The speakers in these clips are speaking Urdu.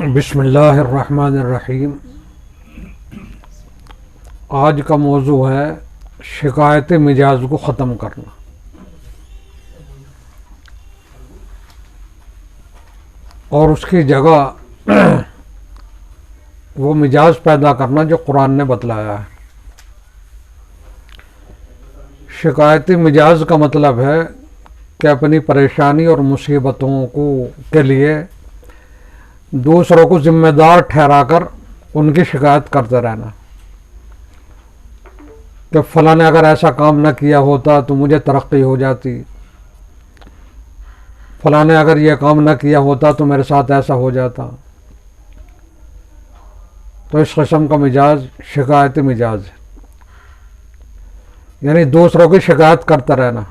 بسم اللہ الرحمن الرحیم۔ آج کا موضوع ہے شکایت مجاز کو ختم کرنا، اور اس کی جگہ وہ مجاز پیدا کرنا جو قرآن نے بتلایا ہے۔ شکایتی مجاز کا مطلب ہے کہ اپنی پریشانی اور مصیبتوں کے لیے دوسروں کو ذمہ دار ٹھہرا کر ان کی شکایت کرتے رہنا، کہ فلاں نے اگر ایسا کام نہ کیا ہوتا تو مجھے ترقی ہو جاتی، فلاں نے اگر یہ کام نہ کیا ہوتا تو میرے ساتھ ایسا ہو جاتا۔ تو اس قسم کا مجاز شکایتی مجاز ہے، یعنی دوسروں کی شکایت کرتا رہنا۔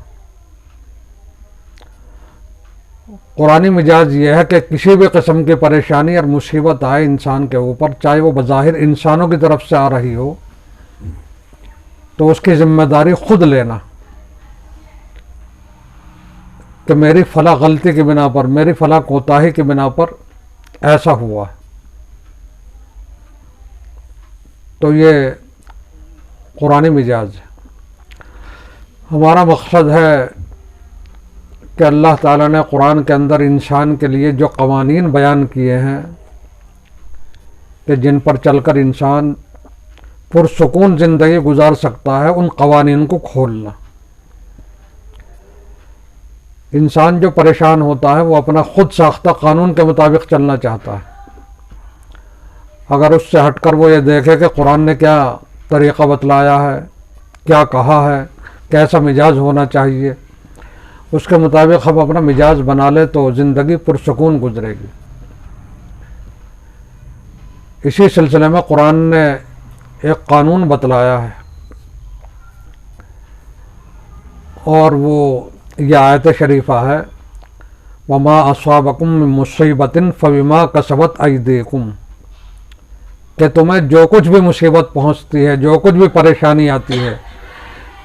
قرآنی مجاز یہ ہے کہ کسی بھی قسم کی پریشانی اور مصیبت آئے انسان کے اوپر، چاہے وہ بظاہر انسانوں کی طرف سے آ رہی ہو، تو اس کی ذمہ داری خود لینا، کہ میری فلاں غلطی کی بنا پر، میری فلاں کوتاہی کی بنا پر ایسا ہوا۔ تو یہ قرآنی مجاز ہے۔ ہمارا مقصد ہے کہ اللہ تعالیٰ نے قرآن کے اندر انسان کے لیے جو قوانین بیان کیے ہیں کہ جن پر چل کر انسان پرسکون زندگی گزار سکتا ہے، ان قوانین کو کھولنا۔ انسان جو پریشان ہوتا ہے وہ اپنا خود ساختہ قانون کے مطابق چلنا چاہتا ہے۔ اگر اس سے ہٹ کر وہ یہ دیکھے کہ قرآن نے کیا طریقہ بتلایا ہے، کیا کہا ہے، کیسا مجاز ہونا چاہیے، اس کے مطابق ہم اپنا مجاز بنا لے تو زندگی پرسکون گزرے گی۔ اسی سلسلے میں قرآن نے ایک قانون بتلایا ہے، اور وہ یہ آیت شریفہ ہے، وَمَا أَصَابَكُم مِّن مُّصِيبَةٍ فَبِمَا كَسَبَتْ أَيْدِيكُمْ، کہ تمہیں جو کچھ بھی مصیبت پہنچتی ہے، جو کچھ بھی پریشانی آتی ہے،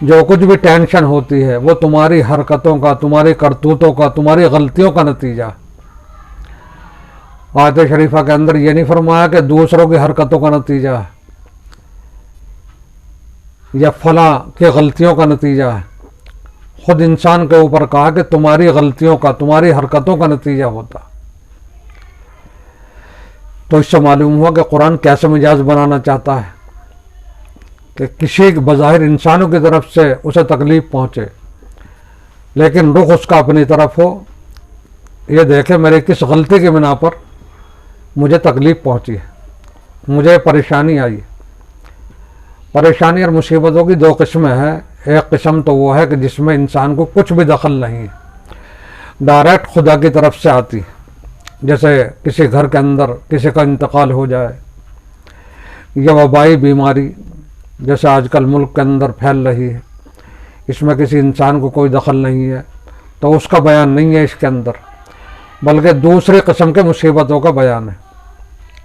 جو کچھ بھی ٹینشن ہوتی ہے، وہ تمہاری حرکتوں کا، تمہاری کرتوتوں کا، تمہاری غلطیوں کا نتیجہ۔ آیت شریفہ کے اندر یہ نہیں فرمایا کہ دوسروں کی حرکتوں کا نتیجہ ہے یا فلاں کی غلطیوں کا نتیجہ ہے، خود انسان کے اوپر کہا کہ تمہاری غلطیوں کا، تمہاری حرکتوں کا نتیجہ ہوتا۔ تو اس سے معلوم ہوا کہ قرآن کیسے مجاز بنانا چاہتا ہے کہ کسی بظاہر انسانوں کی طرف سے اسے تکلیف پہنچے، لیکن رخ اس کا اپنی طرف ہو، یہ دیکھے میرے کس غلطی کی بنا پر مجھے تکلیف پہنچی ہے، مجھے پریشانی آئی۔ پریشانی اور مصیبتوں کی دو قسمیں ہیں۔ ایک قسم تو وہ ہے کہ جس میں انسان کو کچھ بھی دخل نہیں ہے، ڈائریکٹ خدا کی طرف سے آتی، جیسے کسی گھر کے اندر کسی کا انتقال ہو جائے، یا وبائی بیماری جیسے آج کل ملک کے اندر پھیل رہی ہے، اس میں کسی انسان کو کوئی دخل نہیں ہے، تو اس کا بیان نہیں ہے اس کے اندر، بلکہ دوسرے قسم کے مصیبتوں کا بیان ہے،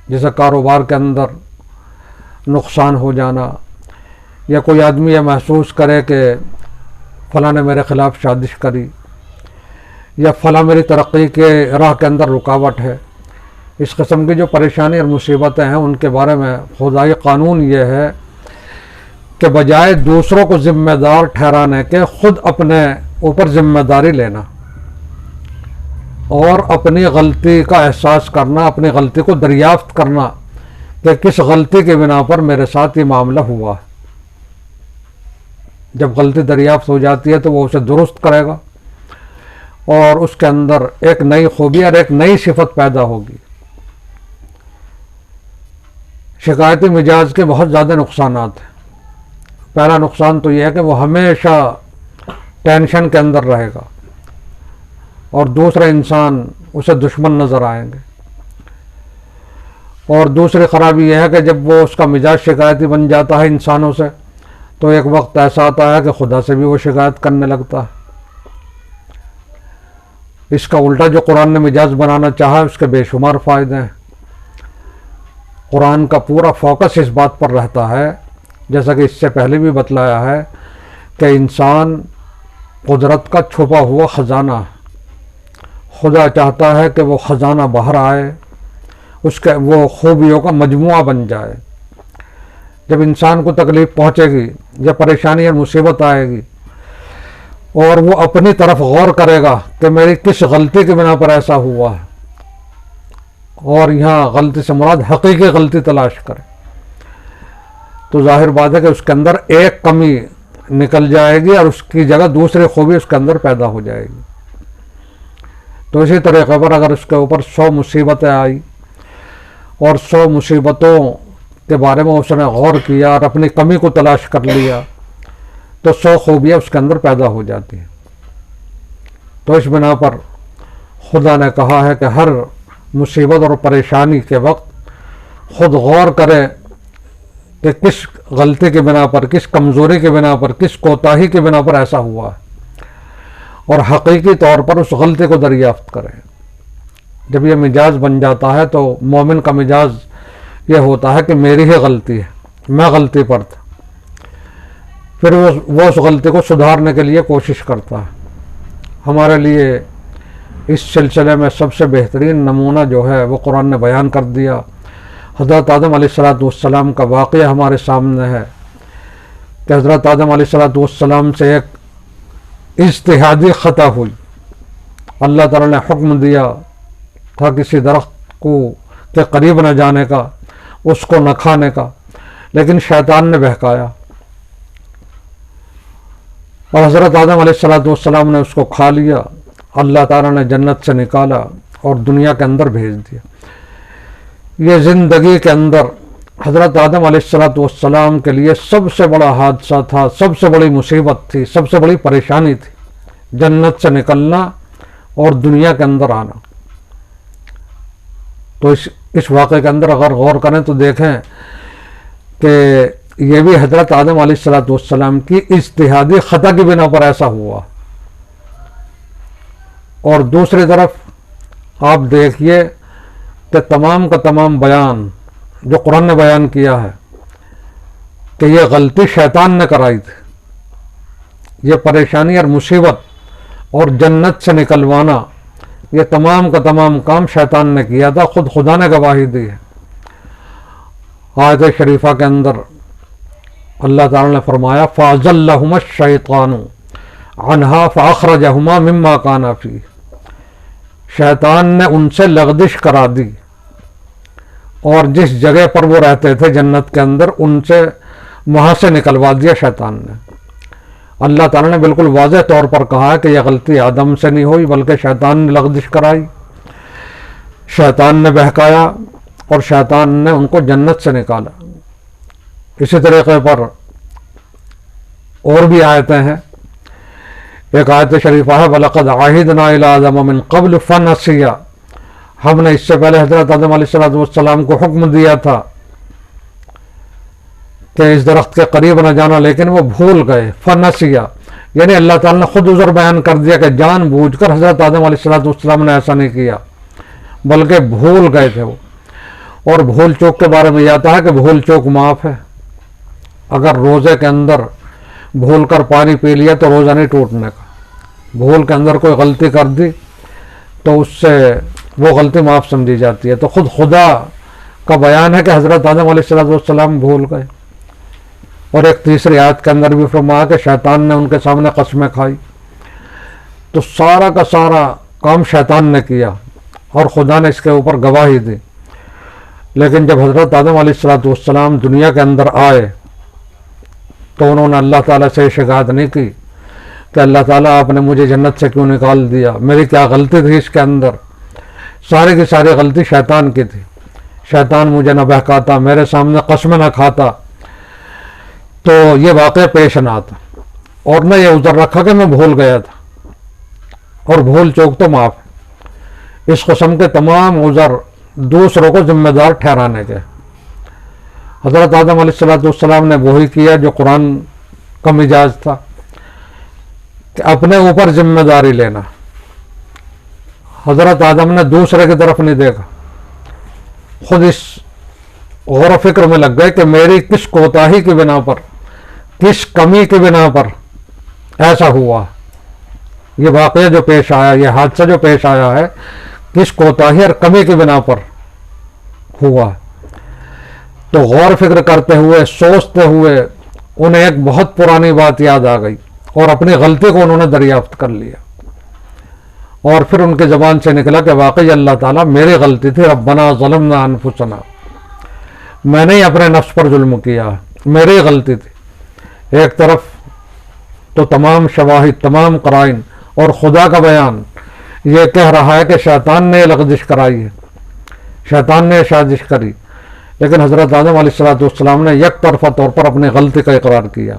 جیسے کاروبار کے اندر نقصان ہو جانا، یا کوئی آدمی یہ محسوس کرے کہ فلاں نے میرے خلاف سازش کری، یا فلاں میری ترقی کے راہ کے اندر رکاوٹ ہے۔ اس قسم کی جو پریشانی اور مصیبتیں ہیں، ان کے بارے میں خدائی قانون یہ ہے کہ بجائے دوسروں کو ذمہ دار ٹھہرانے کے، خود اپنے اوپر ذمہ داری لینا اور اپنی غلطی کا احساس کرنا، اپنی غلطی کو دریافت کرنا کہ کس غلطی کی بنا پر میرے ساتھ یہ معاملہ ہوا۔ جب غلطی دریافت ہو جاتی ہے تو وہ اسے درست کرے گا، اور اس کے اندر ایک نئی خوبی اور ایک نئی صفت پیدا ہوگی۔ شکایتی مجاز کے بہت زیادہ نقصانات ہیں۔ پہلا نقصان تو یہ ہے کہ وہ ہمیشہ ٹینشن کے اندر رہے گا، اور دوسرے انسان اسے دشمن نظر آئیں گے۔ اور دوسری خرابی یہ ہے کہ جب وہ اس کا مزاج شکایتی بن جاتا ہے انسانوں سے، تو ایک وقت ایسا آتا ہے کہ خدا سے بھی وہ شکایت کرنے لگتا ہے۔ اس کا الٹا جو قرآن نے مجاز بنانا چاہا، اس کے بے شمار فائدے ہیں۔ قرآن کا پورا فوکس اس بات پر رہتا ہے، جیسا کہ اس سے پہلے بھی بتلایا ہے، کہ انسان قدرت کا چھپا ہوا خزانہ ہے۔ خدا چاہتا ہے کہ وہ خزانہ باہر آئے، اس کے وہ خوبیوں کا مجموعہ بن جائے. جب انسان کو تکلیف پہنچے گی یا پریشانی اور مصیبت آئے گی اور وہ اپنی طرف غور کرے گا کہ میری کس غلطی کی بنا پر ایسا ہوا ہے، اور یہاں غلطی سے مراد حقیقی غلطی تلاش کرے، تو ظاہر بات ہے کہ اس کے اندر ایک کمی نکل جائے گی اور اس کی جگہ دوسری خوبی اس کے اندر پیدا ہو جائے گی. تو اسی طریقے پر اگر اس کے اوپر 100 مصیبتیں آئی اور 100 مصیبتوں کے بارے میں اس نے غور کیا اور اپنی کمی کو تلاش کر لیا تو 100 خوبیاں اس کے اندر پیدا ہو جاتی ہیں. تو اس بنا پر خدا نے کہا ہے کہ ہر مصیبت اور پریشانی کے وقت خود غور کرے کہ کس غلطی کی بنا پر، کس کمزوری کی بنا پر، کس کوتاہی کی بنا پر ایسا ہوا ہے، اور حقیقی طور پر اس غلطی کو دریافت کرے. جب یہ مزاج بن جاتا ہے تو مومن کا مزاج یہ ہوتا ہے کہ میری ہی غلطی ہے، میں غلطی پر تھا، پھر وہ اس غلطی کو سدھارنے کے لیے کوشش کرتا ہے. ہمارے لیے اس سلسلے میں سب سے بہترین نمونہ جو ہے وہ قرآن نے بیان کر دیا. حضرت آدم علیہ السلام کا واقعہ ہمارے سامنے ہے کہ حضرت آدم علیہ السلام سے ایک اجتہادی خطا ہوئی. اللہ تعالیٰ نے حکم دیا تھا کسی درخت کے قریب نہ جانے کا، اس کو نہ کھانے کا، لیکن شیطان نے بہکایا اور حضرت آدم علیہ السلام نے اس کو کھا لیا. اللہ تعالیٰ نے جنت سے نکالا اور دنیا کے اندر بھیج دیا. یہ زندگی کے اندر حضرت آدم علیہ السلام کے لیے سب سے بڑا حادثہ تھا، سب سے بڑی مصیبت تھی، سب سے بڑی پریشانی تھی، جنت سے نکلنا اور دنیا کے اندر آنا. تو اس واقعے کے اندر اگر غور کریں تو دیکھیں کہ یہ بھی حضرت آدم علیہ السلام کی اجتہادی خطا کی بنا پر ایسا ہوا. اور دوسری طرف آپ دیکھیے کہ تمام کا تمام بیان جو قرآن نے بیان کیا ہے کہ یہ غلطی شیطان نے کرائی تھی، یہ پریشانی اور مصیبت اور جنت سے نکلوانا، یہ تمام کا تمام کام شیطان نے کیا تھا. خود خدا نے گواہی دی ہے. آیت شریفہ کے اندر اللہ تعالیٰ نے فرمایا فَأَزَلَّهُمَا الشَّيْطَانُ عَنْهَا فَأَخْرَجَهُمَا مِمَّا كَانَا فِيهِ. شیطان نے ان سے لغزش کرا دی اور جس جگہ پر وہ رہتے تھے جنت کے اندر، ان سے وہاں سے نکلوا دیا شیطان نے. اللہ تعالیٰ نے بالکل واضح طور پر کہا ہے کہ یہ غلطی آدم سے نہیں ہوئی بلکہ شیطان نے لغزش کرائی، شیطان نے بہکایا اور شیطان نے ان کو جنت سے نکالا. اسی طریقے پر اور بھی آیتیں ہیں. ایک آیت شریفہ ہے وَلَقَدْ عَهِدْنَا إِلَىٰ آدَمَ مِن قَبْلُ فَنَسِيَ. ہم نے اس سے پہلے حضرت آدم علیہ السلام کو حکم دیا تھا کہ اس درخت کے قریب نہ جانا، لیکن وہ بھول گئے. فنسیا یعنی اللہ تعالیٰ نے خود عذر بیان کر دیا کہ جان بوجھ کر حضرت آدم علیہ السلام نے ایسا نہیں کیا بلکہ بھول گئے تھے وہ. اور بھول چوک کے بارے میں یہ آتا ہے کہ بھول چوک معاف ہے. اگر روزے کے اندر بھول کر پانی پی لیا تو روزہ نہیں ٹوٹنے کا. بھول کے اندر کوئی غلطی کر دی تو اس سے وہ غلطی معاف سمجھی جاتی ہے. تو خود خدا کا بیان ہے کہ حضرت آدم علیہ السلام بھول گئے. اور ایک تیسری آیت کے اندر بھی فرمایا کہ شیطان نے ان کے سامنے قسمیں کھائی. تو سارا کا سارا کام شیطان نے کیا اور خدا نے اس کے اوپر گواہی دی. لیکن جب حضرت آدم علیہ السلام دنیا کے اندر آئے تو انہوں نے اللہ تعالیٰ سے شکایت نہیں کی کہ اللہ تعالیٰ آپ نے مجھے جنت سے کیوں نکال دیا، میری کیا غلطی تھی اس کے اندر. ساری کی ساری غلطی شیطان کی تھی. شیطان مجھے نہ بہکاتا، میرے سامنے قسمیں نہ کھاتا تو یہ واقعہ پیش نہ آتا، اور نہ یہ عذر رکھا کہ میں بھول گیا تھا. اور بھول چوک تو معاف ہے. اس قسم کے تمام عذر دوسروں کو ذمہ دار ٹھہرانے کے. حضرت آدم علیہ السلام نے وہی کیا جو قرآن کا مزاج تھا کہ اپنے اوپر ذمہ داری لینا. حضرت آدم نے دوسرے کی طرف نہیں دیکھا، خود اس غور و فکر میں لگ گئے کہ میری کس کوتاہی کی بنا پر، کس کمی کی بنا پر ایسا ہوا. یہ واقعہ جو پیش آیا، یہ حادثہ جو پیش آیا ہے، کس کوتاہی اور کمی کی بنا پر ہوا. تو غور فکر کرتے ہوئے سوچتے ہوئے انہیں ایک بہت پرانی بات یاد آ گئی اور اپنی غلطی کو انہوں نے دریافت کر لیا. اور پھر ان کی زبان سے نکلا کہ واقعی اللہ تعالیٰ میری غلطی تھی، ربنا ظلمنا انفسنا، میں نے ہی اپنے نفس پر ظلم کیا، میری غلطی تھی. ایک طرف تو تمام شواہد، تمام قرائن اور خدا کا بیان یہ کہہ رہا ہے کہ شیطان نے لغزش کرائی ہے، شیطان نے سازش کری، لیکن حضرت آدم علیہ السلام نے یک طرفہ طور پر اپنی غلطی کا اقرار کیا،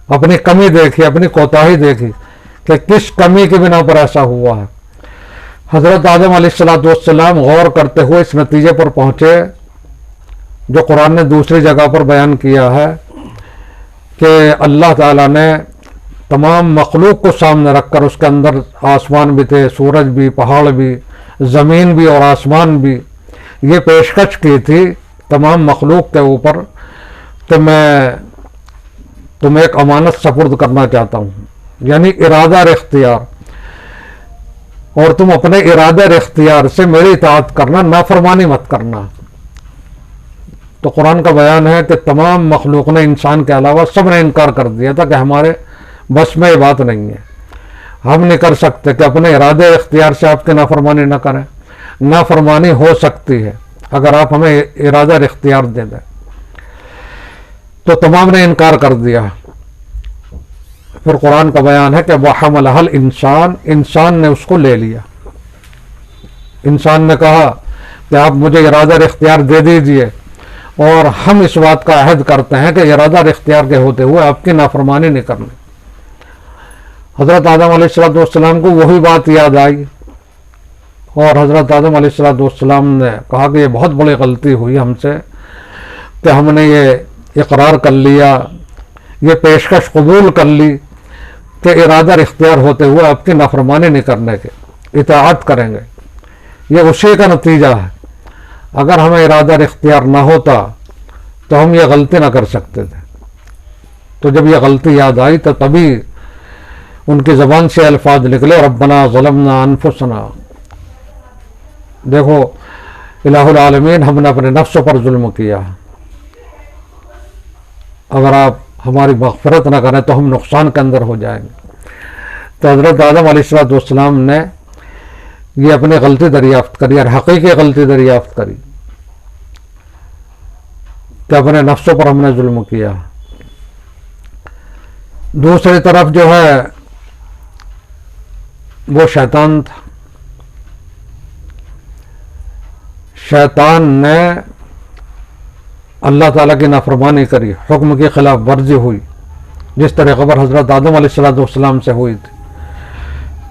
اپنی کمی دیکھی، اپنی کوتاہی دیکھی کہ کس کمی کی بنا پر ایسا ہوا ہے. حضرت آدم علیہ السلام غور کرتے ہوئے اس نتیجے پر پہنچے جو قرآن نے دوسری جگہ پر بیان کیا ہے کہ اللہ تعالیٰ نے تمام مخلوق کو سامنے رکھ کر، اس کے اندر آسمان بھی تھے، سورج بھی، پہاڑ بھی، زمین بھی اور آسمان بھی، یہ پیشکش کی تھی تمام مخلوق کے اوپر کہ میں تمہیں ایک امانت سپرد کرنا چاہتا ہوں، یعنی ارادہ اور اختیار، اور تم اپنے ارادے اور اختیار سے میری اطاعت کرنا، نافرمانی مت کرنا. تو قرآن کا بیان ہے کہ تمام مخلوق نے، انسان کے علاوہ سب نے انکار کر دیا تھا کہ ہمارے بس میں یہ بات نہیں ہے، ہم نہیں کر سکتے کہ اپنے ارادے اختیار سے آپ کی نافرمانی نہ کریں. نافرمانی ہو سکتی ہے اگر آپ ہمیں ارادہ اور اختیار دے دیں. تو تمام نے انکار کر دیا. پھر قرآن کا بیان ہے کہ وَحَمَلَهَا الْإِنسان، انسان نے اس کو لے لیا. انسان نے کہا کہ آپ مجھے ارادہ اور اختیار دے دیجئے، اور ہم اس بات کا عہد کرتے ہیں کہ ارادہ اور اختیار کے ہوتے ہوئے آپ کی نافرمانی نہیں کرنی. حضرت آدم علیہ السلام کو وہی بات یاد آئی، اور حضرت آدم علیہ السلام نے کہا کہ یہ بہت بڑی غلطی ہوئی ہم سے کہ ہم نے یہ اقرار کر لیا، یہ پیشکش قبول کر لی کہ ارادہ اور اختیار ہوتے ہوئے آپ کی نافرمانی نہیں کرنے کے، اطاعت کریں گے. یہ اسی کا نتیجہ ہے. اگر ہمیں ارادہ اور اختیار نہ ہوتا تو ہم یہ غلطی نہ کر سکتے تھے. تو جب یہ غلطی یاد آئی تو تبھی ان کی زبان سے الفاظ نکلے، ربنا ظلمنا انفسنا. دیکھو الہ العالمین، ہم نے اپنے نفسوں پر ظلم کیا، اگر آپ ہماری مغفرت نہ کریں تو ہم نقصان کے اندر ہو جائیں گے. تو حضرت آدم علیہ السلام نے یہ اپنی غلطی دریافت کری، اور حقیقی غلطی دریافت کری کہ اپنے نفسوں پر ہم نے ظلم کیا. دوسری طرف جو ہے وہ شیطان تھا. شیطان نے اللہ تعالیٰ کی نافرمانی کری، حکم کی خلاف ورزی ہوئی، جس طریقے پر حضرت آدم علیہ السلام سے ہوئی تھی.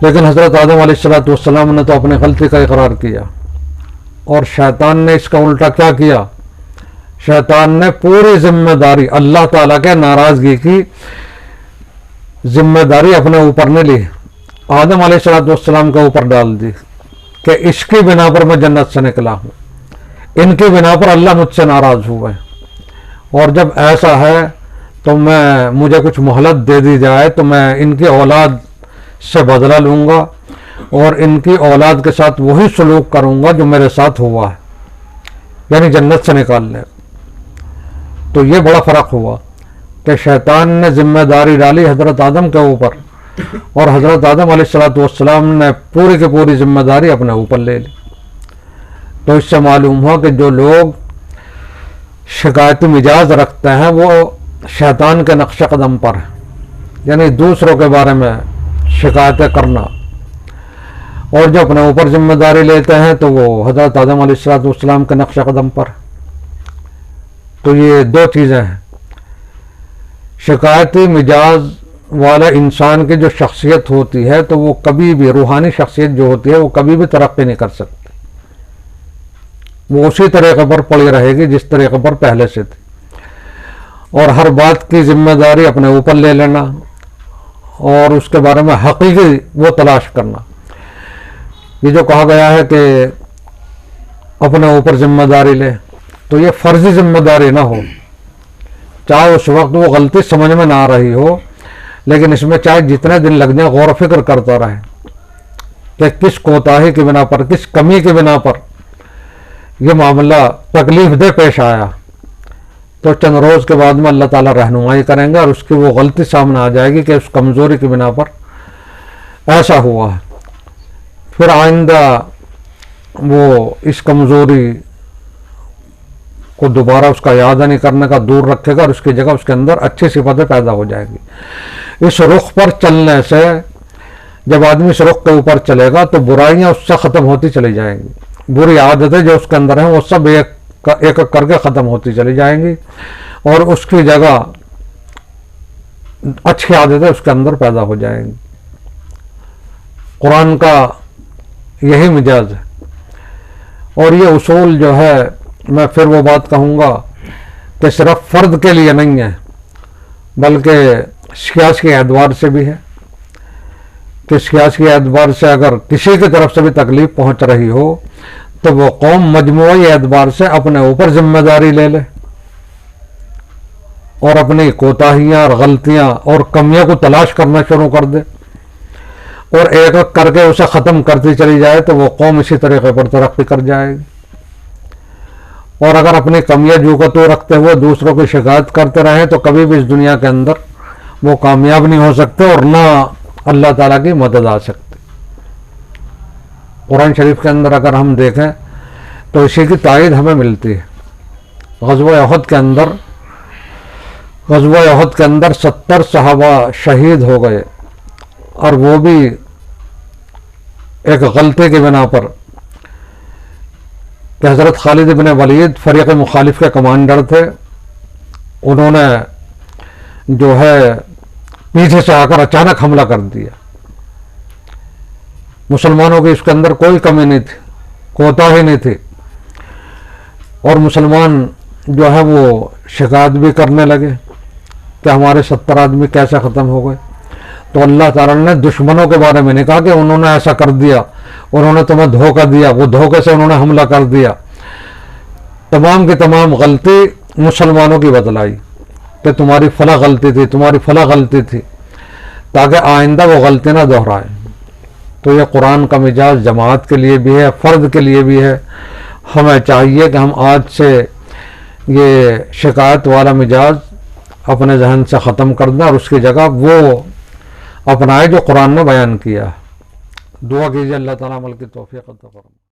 لیکن حضرت آدم علیہ السلام نے تو اپنی غلطی کا اقرار کیا، اور شیطان نے اس کا الٹا کیا کیا؟ شیطان نے پوری ذمہ داری اللہ تعالیٰ کے ناراضگی کی ذمہ داری اپنے اوپر نے لی، آدم علیہ السلام کے اوپر ڈال دی کہ اس کی بنا پر میں جنت سے نکلا ہوں، ان کی بنا پر اللہ مجھ سے ناراض ہوئے، اور جب ایسا ہے تو مجھے کچھ مہلت دے دی جائے تو میں ان کی اولاد سے بدلہ لوں گا، اور ان کی اولاد کے ساتھ وہی سلوک کروں گا جو میرے ساتھ ہوا ہے، یعنی جنت سے نکال لے. تو یہ بڑا فرق ہوا کہ شیطان نے ذمہ داری ڈالی حضرت آدم کے اوپر، اور حضرت آدم علیہ السلام نے پوری کی پوری ذمہ داری اپنے اوپر لے لی. تو اس سے معلوم ہوا کہ جو لوگ شکایتی مزاج رکھتے ہیں وہ شیطان کے نقش قدم پر ہیں، یعنی دوسروں کے بارے میں شکایتیں کرنا، اور جو اپنے اوپر ذمہ داری لیتے ہیں تو وہ حضرت آدم علیہ السلام کے نقش قدم پر. تو یہ دو چیزیں ہیں. شکایتی مزاج والا انسان کی جو شخصیت ہوتی ہے تو وہ کبھی بھی، روحانی شخصیت جو ہوتی ہے وہ کبھی بھی ترقی نہیں کر سکتی، وہ اسی طریقے پر پڑی رہے گی جس طریقے پر پہلے سے تھی. اور ہر بات کی ذمہ داری اپنے اوپر لے لینا، اور اس کے بارے میں حقیقی وہ تلاش کرنا. یہ جو کہا گیا ہے کہ اپنے اوپر ذمہ داری لے، تو یہ فرضی ذمہ داری نہ ہو، چاہے اس وقت وہ غلطی سمجھ میں نہ آ رہی ہو، لیکن اس میں چاہے جتنے دن لگ جائیں غور و فکر کرتا رہے کہ کس کوتاہی کی بنا پر، کس کمی کی بنا پر یہ معاملہ تکلیف دہ پیش آیا تو چند روز کے بعد میں اللہ تعالیٰ رہنمائی کریں گے اور اس کی وہ غلطی سامنے آ جائے گی کہ اس کمزوری کی بنا پر ایسا ہوا ہے. پھر آئندہ وہ اس کمزوری کو دوبارہ اس کا یاد نہیں کرنے کا دور رکھے گا اور اس کی جگہ اس کے اندر اچھی صفتیں پیدا ہو جائے گی. اس رخ پر چلنے سے جب آدمی اس رخ کے اوپر چلے گا تو برائیاں اس سے ختم ہوتی چلی جائیں گی. بری عادتیں جو اس کے اندر ہیں وہ سب ایک ایک کر کے ختم ہوتی چلی جائیں گی اور اس کی جگہ اچھی عادتیں اس کے اندر پیدا ہو جائیں گی. قرآن کا یہی مزاج ہے. اور یہ اصول جو ہے میں پھر وہ بات کہوں گا کہ صرف فرد کے لیے نہیں ہے بلکہ سیاسی اعتبار سے بھی ہے کہ سیاسی اعتبار سے اگر کسی کی طرف سے بھی تکلیف پہنچ رہی ہو تو وہ قوم مجموعی اعتبار سے اپنے اوپر ذمہ داری لے لے اور اپنی کوتاہیاں اور غلطیاں اور کمیوں کو تلاش کرنا شروع کر دے اور ایک ایک کر کے اسے ختم کرتی چلی جائے تو وہ قوم اسی طریقے پر ترقی کر جائے گی. اور اگر اپنی کمیاں جو کو تو رکھتے ہوئے دوسروں کی شکایت کرتے رہیں تو کبھی بھی اس دنیا کے اندر وہ کامیاب نہیں ہو سکتے اور نہ اللہ تعالیٰ کی مدد آ سکتی. قرآن شریف کے اندر اگر ہم دیکھیں تو اسی کی تائید ہمیں ملتی ہے. غزوہ احد کے اندر 70 صحابہ شہید ہو گئے اور وہ بھی ایک غلطی کی بنا پر کہ حضرت خالد بن ولید فریق مخالف کے کمانڈر تھے. انہوں نے جو ہے پیچھے سے آ کر اچانک حملہ کر دیا. مسلمانوں کی اس کے اندر کوئی کمی نہیں تھی, کوتاہی نہیں تھی اور مسلمان جو ہے وہ شکایت بھی کرنے لگے کہ ہمارے 70 آدمی کیسے ختم ہو گئے. تو اللہ تعالیٰ نے دشمنوں کے بارے میں نہیں کہا کہ انہوں نے ایسا کر دیا, انہوں نے تمہیں دھوکہ دیا, وہ دھوکے سے انہوں نے حملہ کر دیا. تمام کی تمام غلطی مسلمانوں کی بتلائی کہ تمہاری فلاں غلطی تھی, تمہاری فلاں غلطی تھی, تاکہ آئندہ وہ غلطی نہ دہرائیں. تو یہ قرآن کا مزاج جماعت کے لیے بھی ہے, فرد کے لیے بھی ہے. ہمیں چاہیے کہ ہم آج سے یہ شکایت والا مزاج اپنے ذہن سے ختم کر دیں اور اس کی جگہ وہ اپنائے جو قرآن نے بیان کیا. دعا کیجیے اللہ تعالیٰ عمل کی توفیق عطا فرمائے.